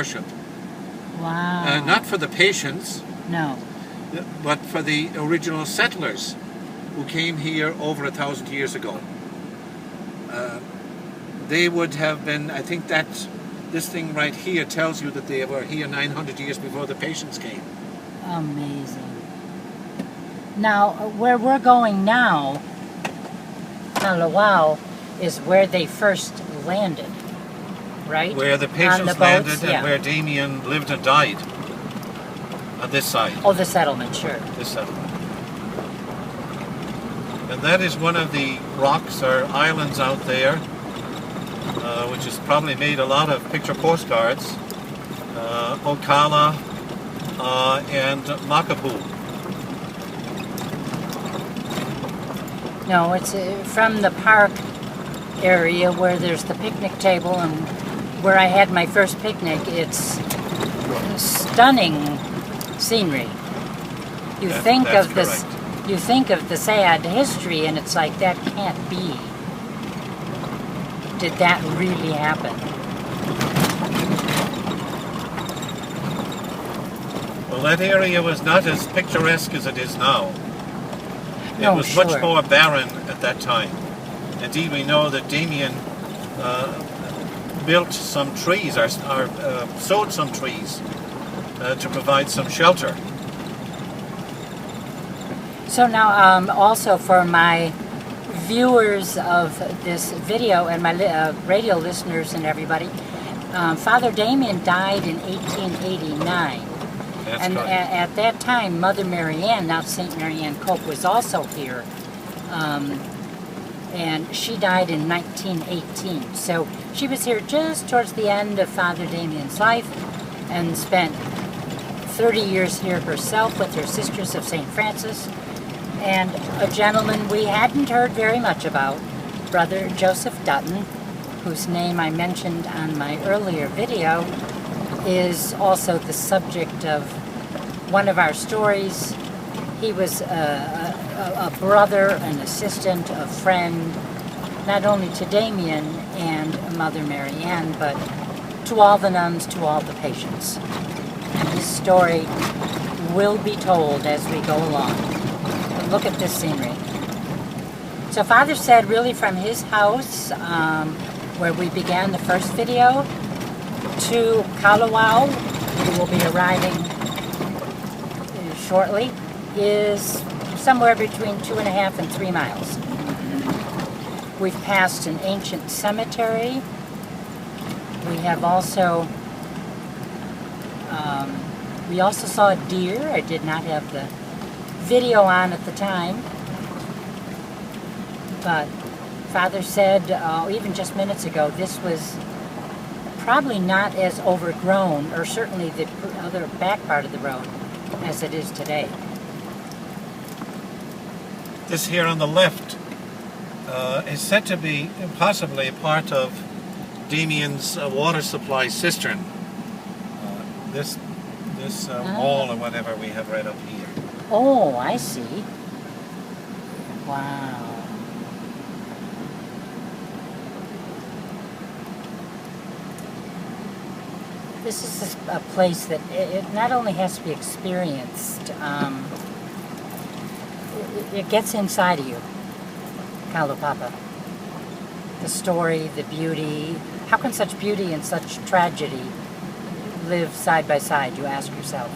worship. Wow. Not for the patients, No. but for the original settlers who came here over 1,000 years ago. They would have been, I think that this thing right here tells you that they were here 900 years before the patients came. Amazing. Now, where we're going now, Kalawao, is where they first landed, right? Where the On patients the boats, landed yeah. and where Damien lived and died. On this side. Oh, the settlement, sure. This settlement. And that is one of the rocks or islands out there, which has probably made a lot of picture postcards. Ocala and Makapu. No, it's from the park area where there's the picnic table and where I had my first picnic. It's stunning scenery. You think of this. You think of the sad history, and it's like that can't be. Did that really happen? Well, that area was not as picturesque as it is now. It No, was sure. much more barren at that time. Indeed, we know that Damien built some trees, or sowed some trees to provide some shelter. So now, also for my viewers of this video and my radio listeners and everybody, Father Damien died in 1889. That's And correct. at that time, Mother Marianne, now St. Marianne Cope, was also here. And she died in 1918. So she was here just towards the end of Father Damien's life and spent 30 years here herself with her Sisters of St. Francis. And a gentleman we hadn't heard very much about, Brother Joseph Dutton, whose name I mentioned on my earlier video, is also the subject of one of our stories. He was a brother, an assistant, a friend, not only to Damien and Mother Marianne, but to all the nuns, to all the patients. And his story will be told as we go along. But look at this scenery. So Father said really from his house, where we began the first video, to Kalawao, who will be arriving shortly, is somewhere between 2.5 and 3 miles. We've passed an ancient cemetery. We have also, we also saw a deer. I did not have the video on at the time, but Father said, even just minutes ago, this was probably not as overgrown, or certainly the other back part of the road, as it is today. This here on the left is said to be possibly a part of Damien's water supply cistern. This wall or whatever we have right up here. Oh, I see. Wow. This is a place that it not only has to be experienced, it gets inside of you. Kalaupapa. The story, the beauty. How can such beauty and such tragedy live side by side, you ask yourself?